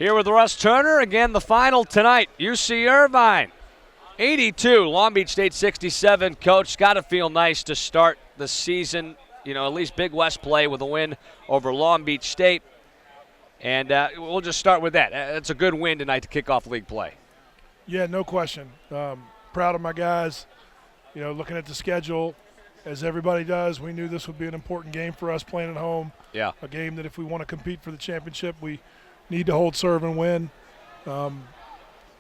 Here with Russ Turner. Again, the final tonight. UC Irvine, 82. Long Beach State, 67. Coach, got to feel nice to start the season, at least Big West play with a win over Long Beach State. And we'll just start with that. It's a good win tonight to kick off league play. Yeah, no question. Proud of my guys. Looking at the schedule, as everybody does, we knew this would be an important game for us playing at home. Yeah. A game that if we want to compete for the championship, we need to hold serve and win.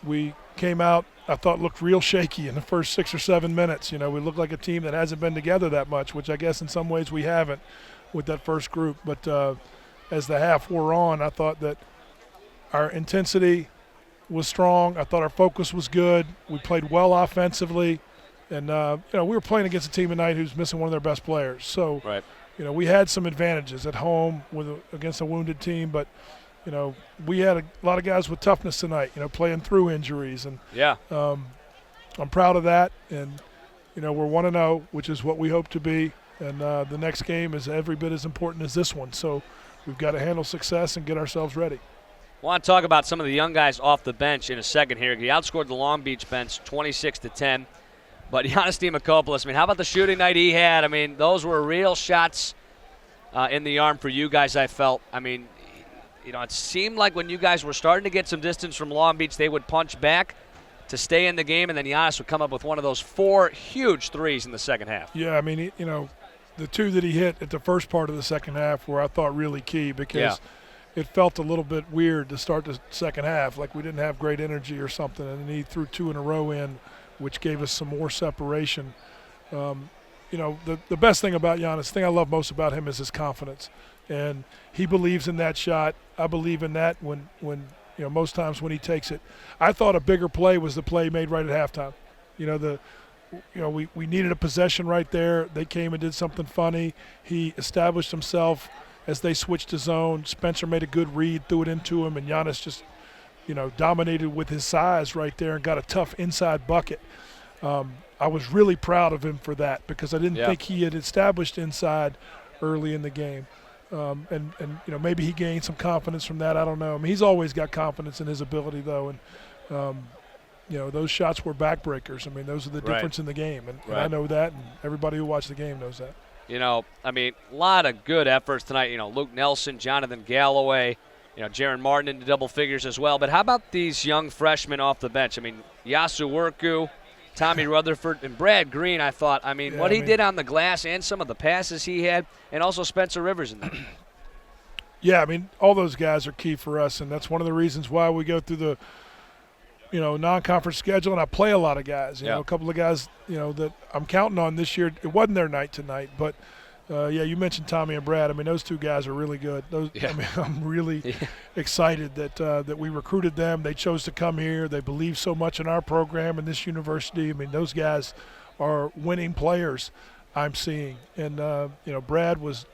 We came out, I thought, looked real shaky in the first 6 or 7 minutes. We looked like a team that hasn't been together that much, which I guess in some ways we haven't with that first group. But as the half wore on, I thought that our intensity was strong. I thought our focus was good. We played well offensively. And, we were playing against a team tonight who's missing one of their best players. So, right. We had some advantages at home against a wounded team. But, we had a lot of guys with toughness tonight, playing through injuries. And yeah, I'm proud of that. And, we're 1-0, which is what we hope to be. And the next game is every bit as important as this one. So we've got to handle success and get ourselves ready. I want to talk about some of the young guys off the bench in a second here. He outscored the Long Beach bench 26-10. But Giannis Demokopoulos, how about the shooting night he had? Those were real shots in the arm for you guys, I felt. It seemed like when you guys were starting to get some distance from Long Beach, they would punch back to stay in the game, and then Giannis would come up with one of those 4 huge threes in the second half. Yeah, the 2 that he hit at the first part of the second half were, I thought, really key because it felt a little bit weird to start the second half, like we didn't have great energy or something, and then he threw 2 in a row in, which gave us some more separation. The best thing about Giannis, the thing I love most about him is his confidence. And he believes in that shot. I believe in that when most times when he takes it. I thought a bigger play was the play made right at halftime. We needed a possession right there. They came and did something funny. He established himself as they switched to zone. Spencer made a good read, threw it into him, and Giannis just dominated with his size right there and got a tough inside bucket. I was really proud of him for that because I didn't think he had established inside early in the game. And maybe he gained some confidence from that. I don't know. He's always got confidence in his ability, though. And, those shots were backbreakers. Those are the difference in the game. And I know that, and everybody who watched the game knows that. A lot of good efforts tonight. Luke Nelson, Jonathan Galloway, Jaron Martin into double figures as well. But how about these young freshmen off the bench? Yasu Worku, Tommy Rutherford, and Brad Green, I thought. What he did on the glass and some of the passes he had, and also Spencer Rivers in there. Yeah, all those guys are key for us, and that's one of the reasons why we go through the, non-conference schedule, and I play a lot of guys. A couple of guys, that I'm counting on this year. It wasn't their night tonight, but you mentioned Tommy and Brad. Those 2 guys are really good. I'm really excited that we recruited them. They chose to come here. They believe so much in our program and this university. Those guys are winning players I'm seeing. And, Brad was,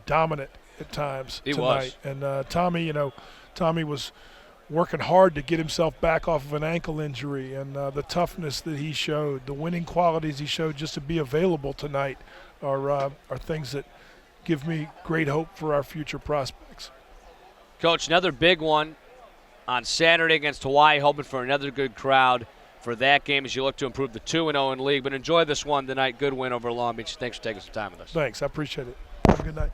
dominant at times tonight. Was. And Tommy was working hard to get himself back off of an ankle injury, and the toughness that he showed, the winning qualities he showed just to be available tonight are things that give me great hope for our future prospects. Coach, another big one on Saturday against Hawaii, hoping for another good crowd for that game as you look to improve the 2-0 in league. But enjoy this one tonight. Good win over Long Beach. Thanks for taking some time with us. Thanks. I appreciate it. Have a good night.